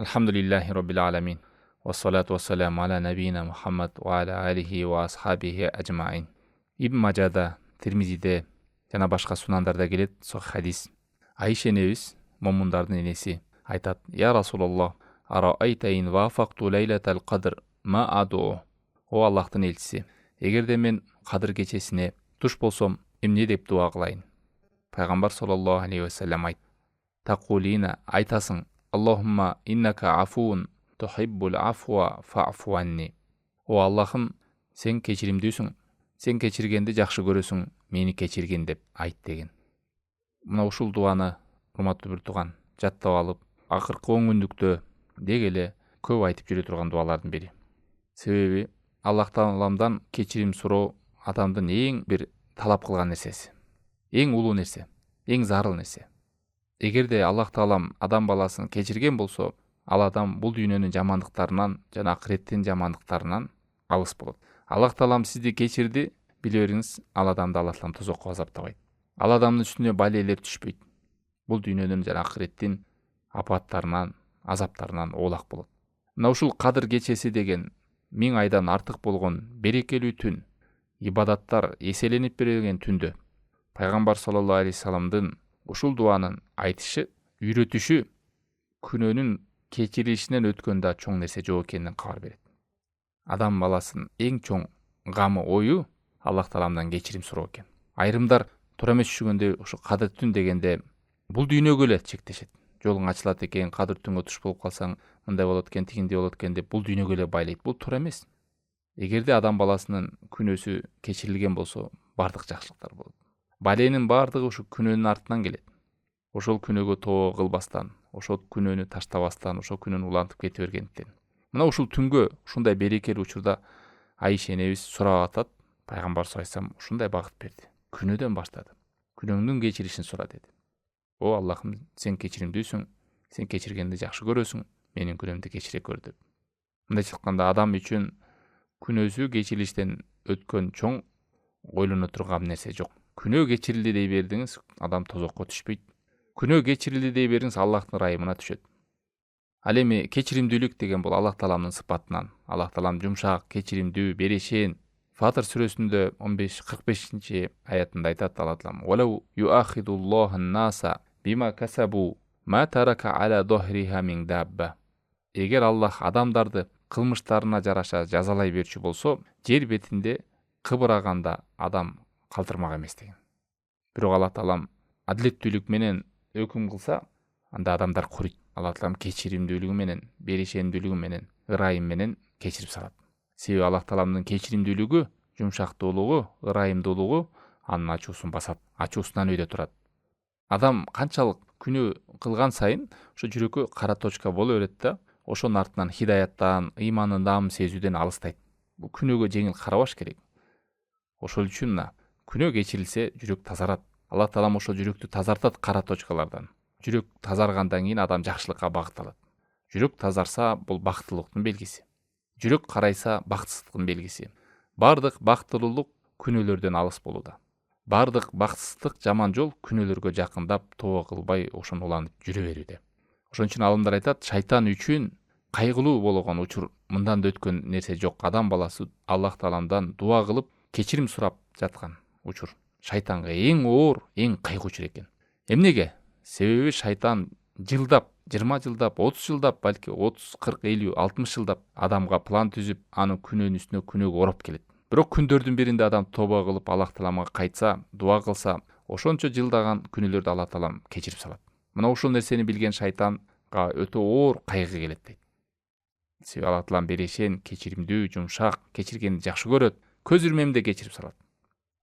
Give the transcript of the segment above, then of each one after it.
Alhamdulillahi Rabbil Alamin. Wassalatu wassalamu ala nabiyina Muhammad wa ala alihi wa ashabihi ajma'in. Ibn Majада, Тирмизиде жана башка сунандарда келет сохих хадис. Айша энебиз, момундардын энеси, айтат: "Я Расулаллах, араайта ин вафакту лейлатал кадр ма аду?" О Аллахтын элчиси, эгерде мен кадыр кечесине туш болсом, эмне деп дуа кылайын? Пайгамбар саллаллаху алейхи ва саллям айт: "Тaqulina, айтасың: Аллахумма иннака афуун тухиббул афва фа'фу анни." О Аллахым, сен кечиримдүүсүң, сен кечиргенди жакшы көрөсүң, мени кечиргин деп айт деген. Мына ушул дуаны урматтуу бир тууган жаттап алып, акыркы 10 күндүктө деги эле көп айтып жүрө турган дуалардын бири. Себеби Аллах Тааламдан кечирим суроо адамдын эң бир талап кылган нерсеси. Эң улуу нерсе, эң зарыл нерсе. Эгерде Аллах Таалам адам баласын кечирген болсо, ал адам бул дүйнөнүн жамандыктарынан жана акыреттин жамандыктарынан алыс болот. Аллах Таалам сизди кечирди, биле бериңиз, ал адамды Аллах Таалам тозокко азаптабайт. Ал адамдын үстүнө балелер түшпөйт. Бул дүйнөнүн жана акыреттин апаттарынан, азаптарынан оолак болот. Мына ушул кадыр кечеси деген 1000 айдан артык болгон берекелүү түн, ибадаттар эселенип берилген түндө Пайгамбар саллаллаху алейхи саламдын ушул дуанын айтышы, үйрөтүшү күнөөнүн кечирилишинен өткөндө чоң нерсе жок экенин кабар берет. Адам баласынын эң чоң гамы, ою Аллах Тааламдан кечирим суроо экен. Айрымдар туура эмес түшүнгөндө ушу кадыр түн дегенде бул дүйнөгө эле чектешет. Жолуң ачылат экен, кадыр түнгө туш болуп калсаң, мындай болот экен, тигиндей болот экен деп бул дүйнөгө эле байлайт. Бул туура эмес. Эгерде адам баласынын күнөөсү кечирилген болсо, бардык жакшылыктар болот. Баленин бардыгы ушу күнөөнүн артынан келет. Ошол күнөөгө тоо кылбастан, ошол күнөөнү таштабастан, ошол күнөөнү улантып кете бергендиктен. Мына ушул түнгө, ушундай берекелүү учурда Айша энебиз сурап атат, Пайгамбар саллаллаху алейхи вассалам ушундай багыт берди. Күнөөдөн баштады. Күнөөңдүн кечиришин сура деди. О Аллахым, сен кечиримдүүсүң, сен кечиргенди жакшы көрөсүң, менин күнөөмдү кечире көр деп. Мындайча айтканда, адам үчүн күнөөсү кечирилиштен өткөн чоң ойлоно турган нерсе жок. Күнөө кечирилди дей бердиңиз, адам тозокко түшпөйт. Күнөө кечирилди дей бериңиз, Аллахтын ырайымына түшөт. Ал эми кечиримдүүлүк деген бул Аллах Тааламдын сыпатынан. Аллах Таалам жумшак, кечиримдүү, берешен. Фатыр сүрөсүндө 45 аятында айтат Аллах Таалам: "Валау юахидуллаху ан-наса бима касабу ма тарака ала дохриха мин дабба." Эгер Аллах адамдарды кылмыштарына жараша жазалай берчү болсо, жер бетинде кыбыраганда адам калтырмак эмес деген. Бирок Аллах Таалам адилеттүүлүк менен өкүм кылса, анда адамдар курuyт. Аллах Таалам кечиримдүүлүгү менен, берешендүүлүгү менен, ырайым менен кечирип салат. Себеби Аллах Тааламдын кечиримдүүлүгү, жумшактуулугу, ырайымдуулугу анын ачуусун басат, ачуусунан өйдө турат. Адам канчалык күнөө кылган сайын ошо жүрөккө кара точка боло берет да, ошонун артынан хидаяттан, ыймандан сезүүдөн алыстайт. Бул күнөөгө жеңил карабаш керек. Ошол үчүн күнөө кечирилсе, жүрөк тазарат. Аллах Таалам ошол жүрөктү тазартат кара точкалардан. Жүрөк тазаргандан кийин адам жакшылыкка багыт алат. Жүрөк тазарса, бул бактылыктын белгиси. Жүрөк карайса, бактсыздыктын белгиси. Бардык бактылуулук күнөөлөрдөн алыс болууда. Бардык бактсыздык, жаман жол күнөөлөргө жакындап, тоо кылбай, ошону уланып жүрө берүүдө. Ошон үчүн алымдар айтат, шайтан үчүн кайгылуу болгон учур мындан да өткөн нерсе жок. Адам баласы Аллах Тааламдан дуа кылып, кечирим сурап жаткан учур шайтанга эң оор, эң кайгуучу экен. Эмнеге? Себеби шайтан жылдап, 20 жылдап, 30 жылдап, балки 30, 40, 50, 60 жылдап адамга план түзүп, аны күнөөнүн үстүнө күнөөгө ороп келет. Бирок күндөрдүн биринде адам тоба кылып, Аллах Тааламга кайтса, дуа кылса, ошончо жылдаган күнөөлөрдү Аллах Таалам кечирип салат. Мына ушул нерсени билген шайтанга өтө оор кайгы келет дейт. Себеби Аллах Таалам берешен, кечиримдүү, жумшак, кечиргенди жакшы көрөт, көз ирмемде кечирип салат.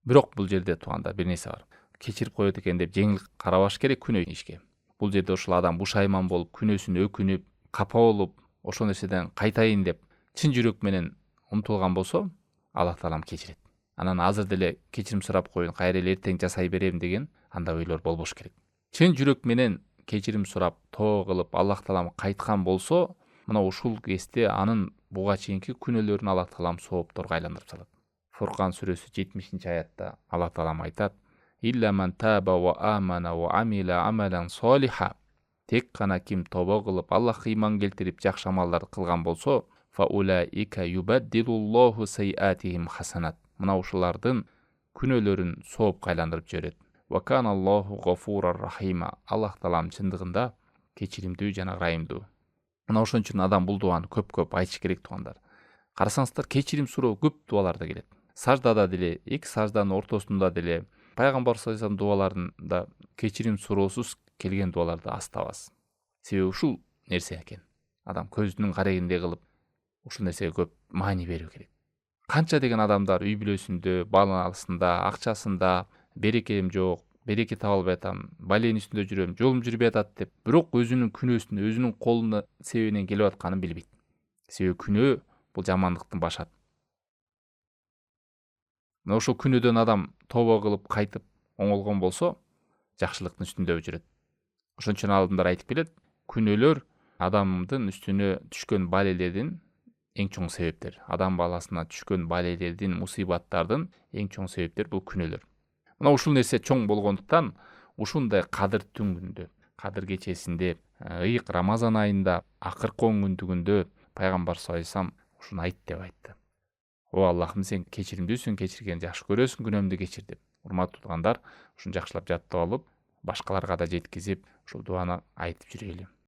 Бирок бул жерде тууганда бир нерсе бар. Кечирип коет экен деп жеңил карабаш керек күнөө ишке. Бул жерде ушул адам бушайман болуп, күнөөсүн өкүнүп, капа болуп, ошол нерседен кайтайын деп чын жүрөк менен умтулган болсо, Аллах Таалам кечирет. Анан азыр деле кечирим сурап коюн, кайра эле эртең жасай берем деген анда ойлор болбош керек. Чын жүрөк менен кечирим сурап, тоо кылып, Аллах Таалам кайткан болсо, мына ушул кезде анын буга чейинки күнөөлөрүн Аллах Таалам соопторго айландырып салат. Фуркан сүрөсү 70-аятта Аллах Таалам айтат: "Илля ман таба ва амана ва амила амалан солиха Тек гана ким тобо кылып, Аллахка ыйман келтирип, жакшы амалдарды кылган болсо, фаулаика юбаддилуллоху сайатихим хасанат. Мына ушулардын күнөөлөрүн соопка айландырып жиберет. Ва каналлоху гафурар рахима. Аллах таалам чындыгында кечиримдүү жана ырайымдуу. Мына ошон үчүн адам бул дуаны көп айтыш керек, туугандар. Карасаңыздар, кечирим суроо көп дуаларда келет. Саждада деле, эки сажданын ортосунда деле, пайгамбар саллаллаху алейхи вассалам дуаларында кечирим суроосуз келген дуаларды аз табасыз. Себеби ушул нерсе экен. Адам көзүнүн карегиндей кылып ушул нерсеге көп маани берүү керек. Канча деген адамдар үй бүлөсүндө, баласында, акчасында берекем жок, береке таба албай атам, баленин үстүндө жүрөм, жолум жүрбөй атат деп, бирок өзүнүн күнөөсүнө, өзүнүн колуна себебинен келип атканын билбейт. Себеби күнөө бул жамандыктын башы аты. Мына ошол күнөөдөн адам тобо кылып кайтып оңолгон болсо, жакшылыктын үстүндө жүрөт. Ошон үчүн алдымдар айтып келет, күнөөлөр адамдын үстүнө түшкөн балелердин эң чоң себептери. Адам баласына түшкөн балелердин, мусибаттардын эң чоң себептери бул күнөөлөр. Мына ушул нерсе чоң болгондуктан, ушундай кадыр түнүндө, кадыр кечесинде, ыйык Рамазан айында, акыркы 10 күндүгүндө пайгамбар саллаллаху алейхи вассалам ушуну айт деп айтты. О Аллахым, сен кечиримдүүсүң, кечиргенди жакшы көрөсүң, күнөөмдү кечир деп. Урматтуу туугандар, ушуну жакшылап жаттап алып, башкаларга да жеткизип, ушул дуаны айтып жүрөлү.